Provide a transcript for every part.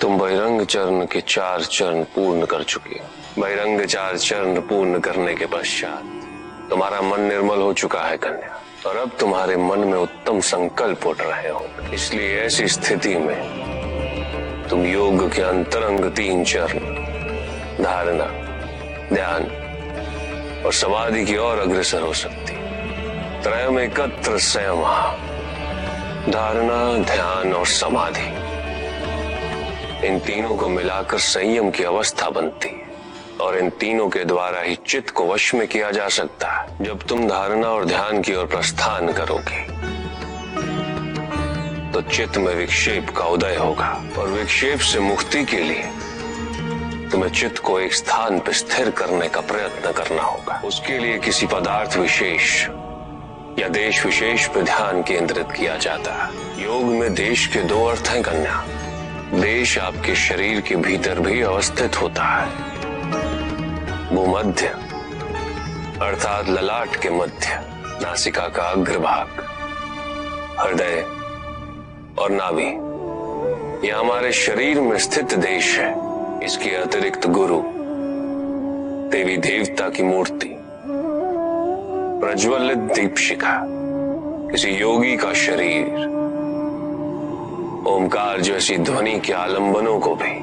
तुम बहिरंग चरण के 4 चरण पूर्ण कर चुके हो। बहिरंग 4 चरण पूर्ण करने के पश्चात तुम्हारा मन निर्मल हो चुका है कन्या, और अब तुम्हारे मन में उत्तम संकल्प उठ रहे हो। इसलिए ऐसी स्थिति में तुम योग के अंतरंग 3 चरण धारणा, ध्यान और समाधि की ओर अग्रसर हो सकती। त्रयम एकत्र संयम, धारणा, ध्यान और समाधि, इन तीनों को मिलाकर संयम की अवस्था बनती है, और इन तीनों के द्वारा ही चित्त को वश में किया जा सकता है। जब तुम धारणा और ध्यान की ओर प्रस्थान करोगे तो चित्त में विक्षेप का उदय होगा, और विक्षेप से मुक्ति के लिए तुम्हें चित्त को एक स्थान पर स्थिर करने का प्रयत्न करना होगा। उसके लिए किसी पदार्थ विशेष या देश विशेष पर ध्यान केंद्रित किया जाता है। योग में देश के 2 अर्थ हैं कन्या। देश आपके शरीर के भीतर भी अवस्थित होता है। भूमध्य अर्थात ललाट के मध्य, नासिका का अग्रभाग, हृदय और नाभि, यह हमारे शरीर में स्थित देश है। इसके अतिरिक्त गुरु, देवी देवता की मूर्ति, प्रज्वलित दीपशिखा, किसी योगी का शरीर, ओमकार जैसी ध्वनि के आलंबनों को भी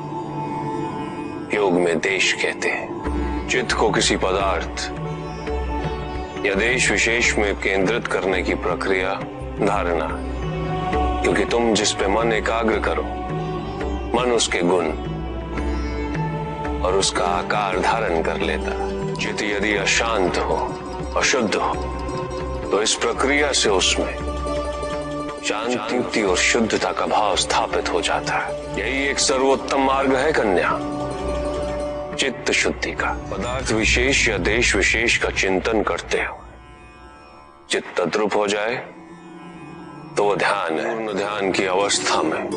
योग में देश कहते हैं। चित्त को किसी पदार्थ या देश विशेष में केंद्रित करने की प्रक्रिया धारणा, क्योंकि तुम जिस पे मन एकाग्र करो, मन उसके गुण और उसका आकार धारण कर लेता। चित्त यदि अशांत हो, अशुद्ध हो, तो इस प्रक्रिया से उसमें शांति और शुद्धता का भाव स्थापित हो जाता है। यही एक सर्वोत्तम मार्ग है कन्या, चित्त शुद्धि का। पदार्थ विशेष या देश विशेष का चिंतन करते हो चित्त तद्रुप हो जाए तो वो ध्यान है। पूर्ण ध्यान की अवस्था में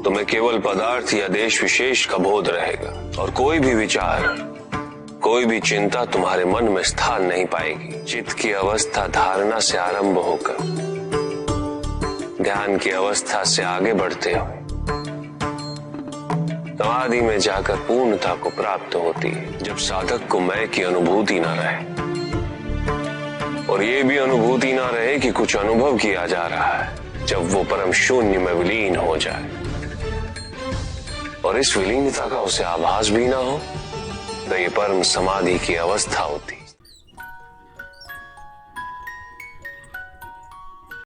तुम्हें केवल पदार्थ या देश विशेष का बोध रहेगा, और कोई भी विचार, कोई भी चिंता तुम्हारे मन में स्थान नहीं पाएगी। चित्त की अवस्था धारणा से आरंभ होकर ध्यान की अवस्था से आगे बढ़ते हुए समाधि में जाकर पूर्णता को प्राप्त होती है, जब साधक को मैं की अनुभूति न रहे, और ये भी अनुभूति न रहे कि कुछ अनुभव किया जा रहा है। जब वो परम शून्य में विलीन हो जाए और इस विलीनता का उसे आभास भी ना हो, तो ये परम समाधि की अवस्था होती।